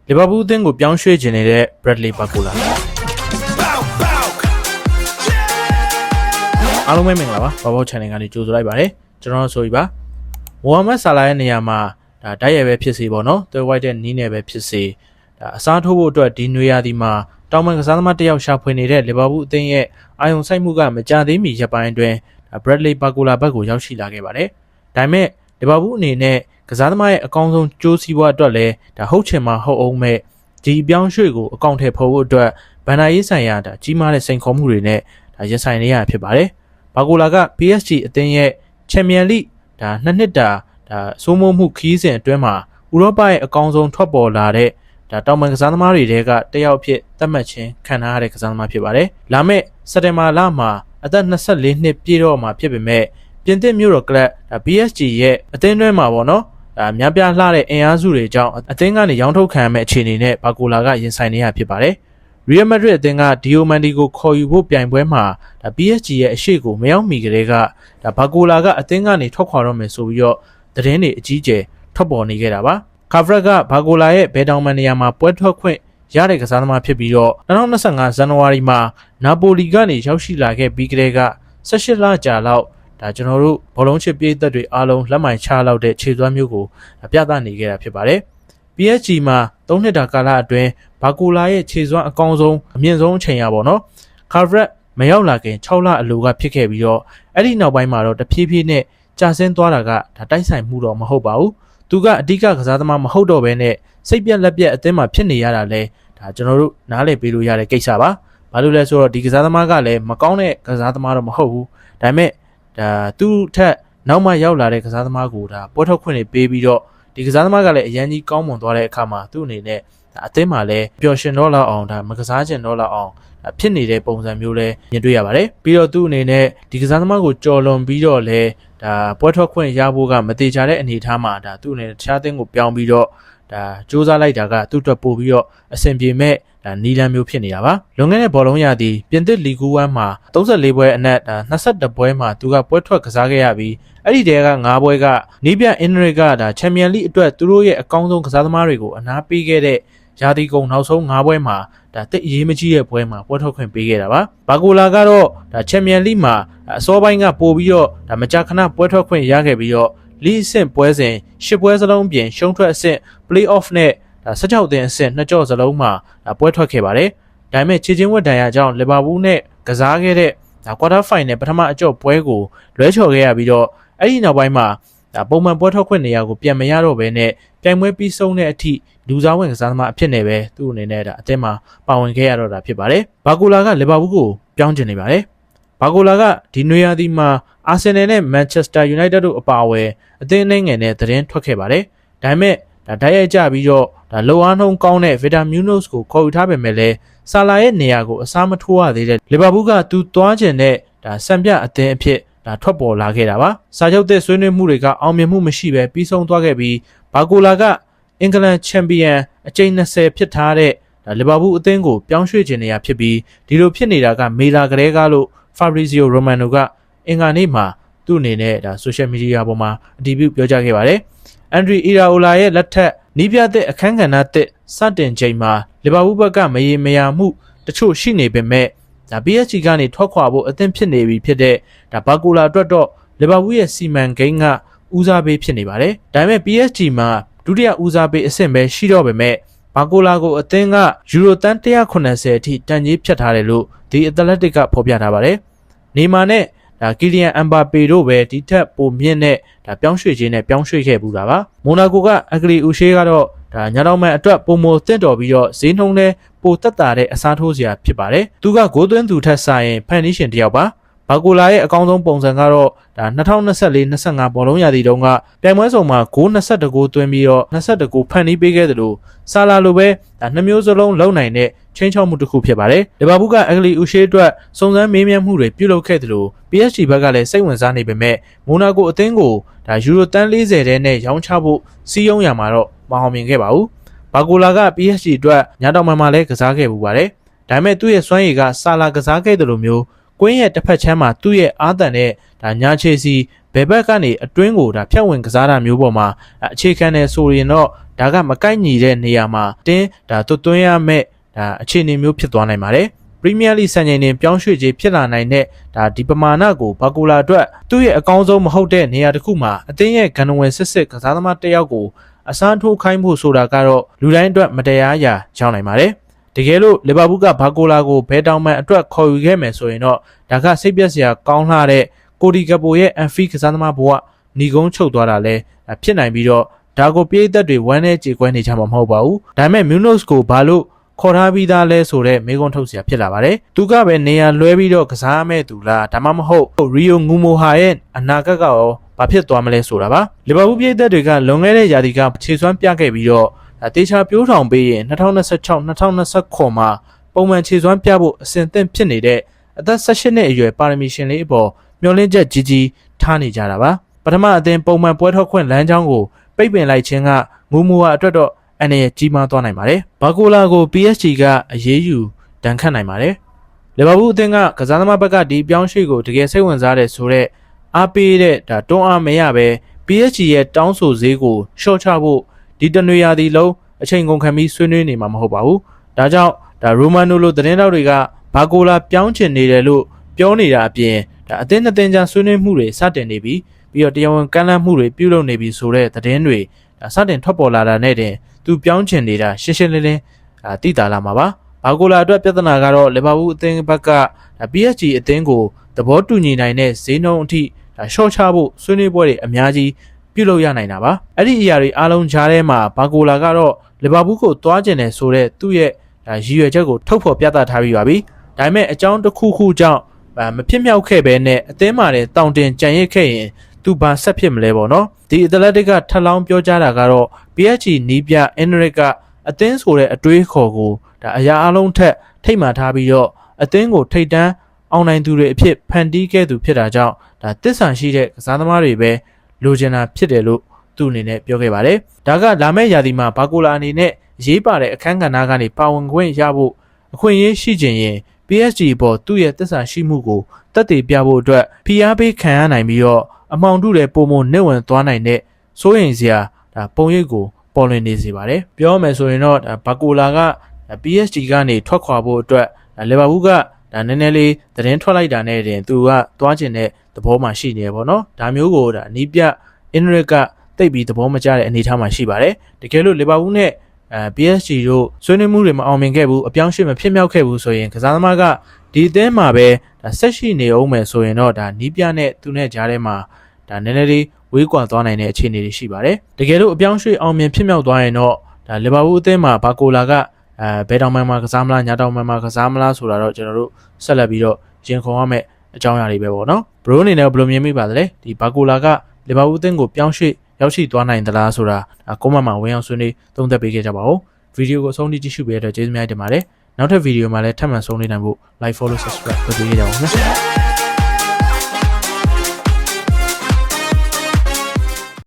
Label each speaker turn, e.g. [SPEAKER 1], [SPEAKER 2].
[SPEAKER 1] လီဗာပူးအသင်းကိုပြောင်းရွှေ့ခြင်းနေတဲ့ Bradley Barcola အားလုံးပဲမင်္ဂလာပါဘောဘော channel ကနေကြိုဆိုလိုက်ပါတယ်ကျွန်တော်ဆိုပြီးပါမိုဟာမက်ဆာလာရဲ့နေရာမှာဒါတိုက်ရိုက်ပဲဖြစ်စီပေါ့နော်သွဲဝိုက်တဲ့နီးနယ်ပဲဖြစ်စီဒါအစားထိုးဖို့အတွက်ဒီနွေရာသီမှာတောင်ပန်ကစားသမားတစ်ယောက်ရှာဖွေနေတဲ့လီဗာပူးအသင်းရဲ့အာရုံစိုက်မှုကမကြသေးမီရက်ပိုင်းအတွင်းBradley Barcola ဘက်ကိုရောက်ရှိလာခဲ့ပါတယ်ဒါပေမဲ့လီဗာပူးအနေနဲ့ကစားသမားရဲ့အကောင်းဆုံးကြိုးစည်းပွားအတွက်လည်းဒါဟုတ်ချင်မှဟုတ်အောင်မဲ့ဒီပြောင်းရွှေ့ကိုအကောင့်ထဲဖော်ဖို့အတွက်ဘန်နာရေးဆိုင်ရာဒါကြီးမားတဲ့စိန်ခေါ်မှုတွေနဲ့ဒါရင်ဆိုင်နေရဖြစ်ပါတယ်ဘာကိုလာက PSG အသင်းရဲ့ချန်ပီယံလိဒါနှစ်နှစ်တာဒါစိုးမိုးမှုခီးစဉ်အတွင်းမှာဥရောပရဲ့အကောင်းဆုံးထွက်ပေါ်လာတဲ့ဒါတောင်ပန်ကစားသမားတွေတဲကတယောက်ဖြစ်သတ်မှတ်ခြင်းခံထားရတဲ့ကစားသမားဖြစ်ပါတယ်လာမယ့်စက်တင်ဘာလမှာအသက်24နှစ်ပြည့်တော့မှာဖြစ်ပေမဲ့ပြင်သစ်မြို့တော်ကလပ်ဒါ PSG ရဲ့အသင်းတွင်းမှာပေါ့နော်ဒါများပြားလှတဲ့အင်အားစုတွေကြောင့်အသင်းကနေရောင်းထုတ်ခံရမယ့်အခြေအနေနဲ့ဘာကိုလာကရင်ဆိုင်နေရဖြစ်ပါတယ်ရီယယ်မက်ဒရစ်အသင်းကဒီယိုမန်ဒီကိုခေါ်ယူဖို့ပြိုင်ပွဲမှာဒါ PSG ရဲ့အရှိကိုမရောက်မီကလေးကဒါဘာကိုလာကအသင်းကနေထွက်ခွာတော့မယ်ဆိုပြီးတော့သတင်းတွေအကြီးအကျယ်ထွက်ပေါ်နေခဲ့တာပါကာဗရက်ကဘာကိုလာရဲ့ဘယ်တောင်မန်နေရာမှာပွဲထွက်ခွင့်ရတဲ့ကစားသမားဖြစ်ပြီးတော့2025ဇန်နဝါရီမှာနာပိုလီကနေရောက်ရှိလာခဲ့ပြီးကလေးက18လကြာလောက်ဒါကျွန်တော်တို့ဘောလုံးချစ်ပြည်သက်တွေအားလုံးလက်မိုင်ချလောက်တဲ့ခြေစွမ်းမျိုးကိုပြသနေခဲ့တာဖြစ်ပါတယ် PSG မှာ3နှစ်တာကာလအတွင်းဘာကိုလာရဲ့ခြေစွမ်းအကောင်းဆုံးအမြင့်ဆုံးအချိန်ရပါတော့ကာဗရက်မရောက်လာခင်6လအလိုကဖြစ်ခဲ့ပြီးတော့အဲ့ဒီနောက်ပိုင်းမှာတော့တဖြည်းဖြည်းနဲ့ကြာဆင်းသွားတာကဒါတိုက်ဆိုင်မှုတော့မဟုတ်ပါဘူးသူကအဓိကကစားသမားမဟုတ်တော့ဘဲနဲ့စိတ်ပြက်လက်ပြက်အသင်းမှာဖြစ်နေရတာလဲဒါကျွန်တော်တို့နားလည်ပေးလို့ရတဲ့ကိစ္စပါဘာလို့လဲဆိုတော့ဒီကစားသမားကလည်းမကောင်းတဲ့ကစားသမားတော့မဟုတ်ဘူးဒါပေမဲ့ဒါသူ့ထက်နောက်မှရောက်လာတဲ့ကစားသမားကိုဒါပွဲထုတ်ခွင့်တွေပေးပြီးတော့ဒီကစားသမားကလည်းအရင်ကြီးကောင်းမွန်သွားတဲ့အခါမှာသူ့အနေနဲ့အသင်းမှာလည်းပျော်ရွှင်တော့လောက်အောင်ဒါမကစားချင်တော့လောက်အောင်ဖြစ်နေတဲ့ပုံစံမျိုးလဲမြင်တွေ့ရပါတယ်ပြီးတော့သူ့အနေနဲ့ဒီကစားသမားကိုကြော်လွန်ပြီးတော့လဲဒါပွဲထွက်ခွင့်ရဖို့ကမတိကျတဲ့အနေအထားမှာဒါသူ့အနေနဲ့တခြားအသင်းကိုပြောင်းပြီးတော့ဒါစူးစမ်းလိုက်တာကသူ့အတွက်ပို့ပြီးတော့အဆင်ပြေမဲ့ဒါနီလန်မျိုးဖြစ်နေတာပါလွန်ခဲ့တဲ့ဘောလုံးရာသီပြင်သစ်လီဂူ1မှာ34ပွဲအနက်ဒါ22ပွဲမှာသူကပွဲထွက်ကစားခဲ့ရပြီးအဲ့ဒီတဲက9ပွဲကနီးပြအင်ဒရစ်ကဒါချန်ပီယံလိအတွက်သူတို့ရဲ့အကောင်းဆုံးကစားသမားတွေကိုအနားပေးခဲ့တဲ့ရာသီကုန်နောက်ဆုံး9ပွဲမှာဒါတိတ်အရေးမကြီးတဲ့ပွဲမှာပွဲထွက်ခွင့်ပေးခဲ့တာပါဘာကိုလာကတော့ဒါချန်ပီယံလိမှာအစောပိုင်းကပို့ပြီးတော့ဒါမကြာခဏပွဲထွက်ခွင့်ရခဲ့ပြီးတော့လီအဆင့်ပွဲစဉ်10ပွဲစလုံးပြင်ရှုံးထွက်အဆင့် play-off နဲ့ဒါ16သင်းအဆင့်2ကြော့စလုံးမှာပွဲထွက်ခဲ့ပါတယ်ဒါပေမဲ့ခြေချင်းဝက်တန်ရကြောင့်လီဗာပူးနဲ့ကစားခဲ့တဲ့ဒါ quarter final ပထမအကြော့ပွဲကိုလွဲချော်ခဲ့ရပြီးတော့အဲ့ဒီနောက်ပိုင်းမှာဒါပုံမှန်ပွဲထွက်ခွင့်နေရာကိုပြန်မရတော့ဘဲနဲ့ပြိုင်ပွဲပြီးဆုံးတဲ့အထိလူစားဝင်ကစားသမားအဖြစ်နဲ့ပဲသူ့အနေနဲ့ဒါအသင်းမှာပါဝင်ခဲ့ရတော့တာဖြစ်ပါတယ်ဘာကိုလာကလီဗာပူးကိုပြောင်းကျင်နေပါတယ်ဘာကိုလာကဒီနွေရာသီမှာအာဆင်နယ်နဲ့မန်ချက်စတာယူနိုက်တက်တို့အပါအဝင်အသင်းနိုင်ငံနဲ့သတင်းထွက်ခဲ့ပါတယ်ဒါပေမဲ့ဒါတိုက်ရိုက်ကြပြီးတော့ဒါလောအားနှုံးကောင်းတဲ့ဗီတာမြူနိုစ်ကိုခေါ်ယူထားပေမဲ့လည်းဆာလာရဲ့နေရာကိုအစားမထိုးရသေးတဲ့လီဗာပူးကသူသွားကျင်တဲ့ဒါစံပြအသင်းအဖြစ်ဒါထွက်ပေါ်လာခဲ့တာပါစာချုပ်သစ်ဆွေးနွေးမှုတွေကအောင်မြင်မှုမရှိဘဲပြီးဆုံးသွားခဲ့ပြီးဘာကိုလာကအင်္ဂလန်ချန်ပီယံအကြိမ်20ဖြစ်ထားတဲ့ဒါလီဗာပူးအသင်းကိုပြောင်းရွှေ့ခြင်းနေရဖြစ်ပြီးဒီလိုဖြစ်နေတာကမေလာကလေးကလို့ Fabrizio Romano ကအင်္ဂါနေ့မှာသူ့အနေနဲ့ဒါ social media ပေါ်မှာအတည်ပြုပြောကြားခဲ့ပါတယ်အန်ဒရီအီရာအိုလာရဲ့လက်ထက်နီးပြတဲ့အခန်းကဏ္ဍသစ်စတင်ချိန်မှာလီဗာပူးဘက်ကမရေမရာမှုတချို့ရှိနေပေမဲ့ဒါ PSG ကနေထွက်ခွာဖို့အသင့်ဖြစ်နေပြီဖြစ်တဲ့ဒါဘာကိုလာအတွက်တော့လီဗာပူးရဲ့စီမံကိန်းကဦးစားပေးဖြစ်နေပါတယ်ဒါပေမဲ့ PSG မှာဒုတိယဦးစားပေးအဆင့်ပဲရှိတော့ပေမဲ့ဘာကိုလာကိုအသင်းကယူရိုတန်180အထိတန်ကြေးဖြတ်ထားတယ်လို့ဒီအက်တလက်တစ်ကဖော်ပြထားပါတယ်နေမာနဲ့ဒါကီလီယန်အမ်ဘာပေတို့ပဲဒီထက်ပိုမြင့်တဲ့ဒါပြောင်းရွှေ့ခြင်းနဲ့ပြောင်းရွှေ့ခဲ့ပူတာပါမိုနာကိုကအဂလီဦးရှေးကတော့ဒါညာတော်မှန်အတွက်ပုံမတင့်တော်ပြီးတော့ဈေးနှုန်းနဲ့ပိုတက်တာတဲ့အစားထိုးစရာဖြစ်ပါတယ်သူကဂိုးသွင်းသူထက်စာရင်ဖန်နီရှင်တယောက်ပါဘာကိုလာရဲ့အကောင်းဆုံးပုံစံကတော့ဒါ2024-25ဘောလုံးရာသီတုန်းကပြိုင်ပွဲစုံမှာဂိုး22ဂိုးသွင်းပြီးတော့22ဂိုးဖန်နီးပေးခဲ့တယ်လို့ဆာလာလိုပဲဒါ2မျိုးစလုံးလုံနိုင်တဲ့ချင်းချောက်မှုတစ်ခုဖြစ်ပါတယ်လီဗာပူးကအဂလီဦးရှေးအတွက်စုံစမ်းမေးမြန်းမှုတွေပြုလုပ်ခဲ့တယ်လို့ PSG ဘက်ကလည်းစိတ်ဝင်စားနေပေမဲ့မိုနာကိုအသင်းကိုဒါယူရိုတန်40တဲနဲ့ရောင်းချဖို့စီးရုံးရမှာတော့မအောင်မြင်ခဲ့ပါဘူးဘာကိုလာက PSG အတွက်ညာတော်မှန်မှလည်းကစားခဲ့ပူပါတယ်ဒါပေမဲ့သူ့ရဲ့စွမ်းရည်ကဆာလာကစားခဲ့တယ်လို့မျိုးကွင်းရဲ့တစ်ဖက်ချမ်းမှာသူ့ရဲ့အားတန်တဲ့ဒါညာချေစီ ဘယ်ဘက်ကနေအတွင်းကိုဒါဖြတ်ဝင်ကစားတာမျိုးပေါ်မှာအခြေခံနေဆိုရင်တော့ဒါကမကိုက်ညီတဲ့နေရာမှာတင်းဒါသွင်းရမဲ့ဒါအခြေအနေမျိုးဖြစ်သွားနိုင်ပါတယ်ပရီးမီးယားလိစံချိန်တင်ပြောင်းရွှေ့ခြင်းဖြစ်လာနိုင်တဲ့ဒါဒီပမာဏကိုဘာကိုလာအတွက်သူ့ရဲ့အကောင်းဆုံးမဟုတ်တဲ့နေရာတစ်ခုမှာအသင်းရဲ့ဂန္ဓဝင်စစ်ကစားသမားတစ်ယောက်ကိုအစားထိုးခိုင်းဖို့ဆိုတာကတော့လူတိုင်းအတွက်မတရားရာရောက်နိုင်ပါတယ်တကယ်လို့လီဗာပူးကဘာကိုလာကိုဘဲတောင်မန်အတွက်ခေါ်ယူခဲ့မယ်ဆိုရင်တော့ဒါကစိတ်ပျက်စရာကောင်းလှတဲ့ကိုဒီကပိုရဲ့အန်ဖီကစားသမားဘဝညီကုန်းချုပ်သွားတာလဲဖြစ်နိုင်ပြီးတော့ဒါကိုပြည်သက်တွေဝမ်းနဲ့ကြေကွဲနေကြမှာမဟုတ်ပါဘူးဒါပေမဲ့မြူနို့စ်ကိုဘာလို့ခေါ်ထားပြီးသားလဲဆိုတော့မေကွန်ထုတ်စရာဖြစ်လာပါတယ်သူကပဲနေရာလွဲပြီးတော့ကစားမဲ့သူလားဒါမှမဟုတ်ရီယိုငူမိုဟာရဲ့အနာဂတ်ကရောဘာဖြစ်သွားမလဲဆိုတာပါလီဗာပူးပြည်သက်တွေကလွန်ခဲ့တဲ့ရာသီကခြေစွမ်းပြခဲ့ပြီးတော့တေချာပြိုးထောင်ပေးရင်2026-2029မှာပုံမှန်ခြေစွမ်းပြဖို့အဆင်သင့်ဖြစ်နေတဲ့အသက်18နှစ်အရွယ်ပါရမီရှင်လေးအပေါ်မျှော်လင့်ချက်ကြီးကြီးထားနေကြတာပါပထမအသင်းပုံမှန်ပွဲထွက်ခွင့်လမ်းကြောင်းကိုပိတ်ပင်လိုက်ခြင်းကငူမိုဟာအတွက်တော့အနေနဲ့ကြီးမားသွားနိုင်ပါတယ်ဘာကိုလာကို PSG ကအရေးယူဒဏ်ခတ်နိုင်ပါတယ်လီဗာပူးအသင်းကကစားသမားဘက်ကဒီပြောင်းရွှေ့ကိုတကယ်စိတ်ဝင်စားတယ်ဆိုတော့အားပေးတဲ့ဒါတွန်းအားမရပဲ PSG ရဲ့တောင်းဆိုဈေးကိုရှော့ချဖို့ဒီတနွေရာသီလုံးအချိန်ကုန်ခံပြီးဆွေးနွေးနေမှာမဟုတ်ပါဘူးဒါကြောင့်ဒါရိုမန်နိုလိုသတင်းတောက်တွေကဘာကိုလာပြောင်းချင်နေတယ်လို့ပြောနေတာအပြင်ဒါအသင်းနှစ်သင်းကြားဆွေးနွေးမှုတွေစတင်နေပြီးတော့တရားဝင်ကမ်းလှမ်းမှုတွေပြုလုပ်နေပြီးဆိုတဲ့သတင်းတွေဒါစတင်ထွက်ပေါ်လာတာနဲ့တင်သူပြောင်းချင်နေတာရှင်းရှင်းလင်းလင်းသိတာလာမှာပါဘာကိုလာအတွက်ပြဿနာကတော့လီဗာပူးအသင်းဘက်ကPSG အသင်းကိုသဘောတူညီနိုင်တဲ့ဈေးနှုန်းအထိရှော့ချဖို့ဆွေးနွေးပွဲတွေအများကြီးပြုလုပ်ရနိုင်တာပါအဲ့ဒီအရာတွေအားလုံးကြားထဲမှာဘာကိုလာကတော့လီဗာပူးကိုသွားကျင်တယ်ဆိုတဲ့သူ့ရဲ့ရည်ရွယ်ချက်ကိုထုတ်ဖော်ပြသထားပြီးပါပြီဒါပေမဲ့အကြောင်းတစ်ခုခုကြောင့်မဖြစ်မြောက်ခဲ့ပဲနဲ့အသင်းမှာလည်းတောင်တင်ကြံရစ်ခဲ့ရင်သူဘာဆက်ဖြစ်မလဲပေါ့နော်ဒီအက်တလက်တစ်ကထပ်လောင်းပြောကြားတာကတော့ PSG နီးပြအင်နရစ်ကအသင်းဆိုတဲ့အတွေးခေါ်ကိုဒါအရာအလုံးထက်ထိတ်မှန်ထားပြီးတော့အသင်းကိုထိတ်တန်းအောင်နိုင်သူတွေအဖြစ်ဖန်တီးခဲ့သူဖြစ်တာကြောင့်ဒါတစ္ဆာရှိတဲ့ကစားသမားတွေပဲလိုချင်တာဖြစ်တယ်လို့သူအနေနဲ့ပြောခဲ့ပါတယ်ဒါကလာမယ့်ရာသီမှာဘာကိုလာအနေနဲ့ရေးပါတဲ့အခန်းကဏ္ဍကနေပါဝင်ခွင့်ရဖို့အခွင့်အရေးရှိခြင်းရင် PSG ပေါ်သူ့ရဲ့တစ္ဆာရှိမှုကိုတက်တည်ပြဖို့အတွက်ဖိအားပေးခံရနိုင်ပြီးတော့အမောင်တုတဲ့ပုံမနှိမ့်ဝင်သွားနိုင်တဲ့စိုးရိမ်စရာဒါပုံရိပ်ကိုပေါ်လွင်နေစေပါတယ်ပြောမယ်ဆိုရင်တော့ဘာကိုလာက PSG ကနေထွက်ခွာဖို့အတွက်လီဗာပူးကဒါနည်းနည်းလေးသတင်းထွက်လိုက်တာနဲ့တင်သူကသွားကျင်တဲ့သဘောမှရှိနေရပေါ့နော်ဒါမျိုးကိုဒါနီးပြအင်နရစ်ကတိတ်ပြီးသဘောမကျတဲ့အနေအထားမှာရှိပါတယ်တကယ်လို့လီဗာပူးနဲ့PSG တို့ဆွေးနွေးမှုတွေမအောင်မြင်ခဲ့ဘူးအပြောင်းအရွှေ့မဖြစ်မြောက်ခဲ့ဘူးဆိုရင်ကစားသမားကဒီအသင်းမှာပဲဒါဆက်ရှိနေအောင်မယ်ဆိုရင်တော့ဒါနီးပြနဲ့သူနဲ့ကြားထဲမှာဒါနည်းနည်းလေးဝေးကွာသွားနိုင်တဲ့အခြေအနေတွေရှိပါတယ်တကယ်လို့အပြောင်းအရွှေ့အောင်မြင်ဖြစ်မြောက်သွားရင်တော့ဒါလီဗာပူးအသင်းမှာဘာကိုလာကဘယ်တောင်မှမှာကစားမလားညာတောင်မှမှာကစားမလားဆိုတာတော့ကျွန်တော်တို့ဆက်လက်ပြီးတော့ရင်ခုန်ရမယ့်အကြောင်းအရာတွေပဲပေါ့နော်ဘရိုအနေနဲ့ဘယ်လိုမြင်မိပါသလဲဒီဘာကိုလာကလီဗာပူးအသင်းကိုပြောင်းရွှေ့ရောက်ရှိသွားနိုင်သလားဆိုတာကွန်မန့်မှာဝင်အောင်ဆွေးနွေးသုံးသပ်ပေးခဲ့ကြပါဦးဗီဒီယိုကိုအဆုံးထိကြည့်ရှုပေးတဲ့အတွက်ကျေးဇူးများတင်ပါတယ်နောက်ထပ်ဗီဒီယိုမှာလည်းထပ်မံဆုံနေနိုင်ဖို့ like follow subscribe လုပ်ပေးကြပါဦးနော်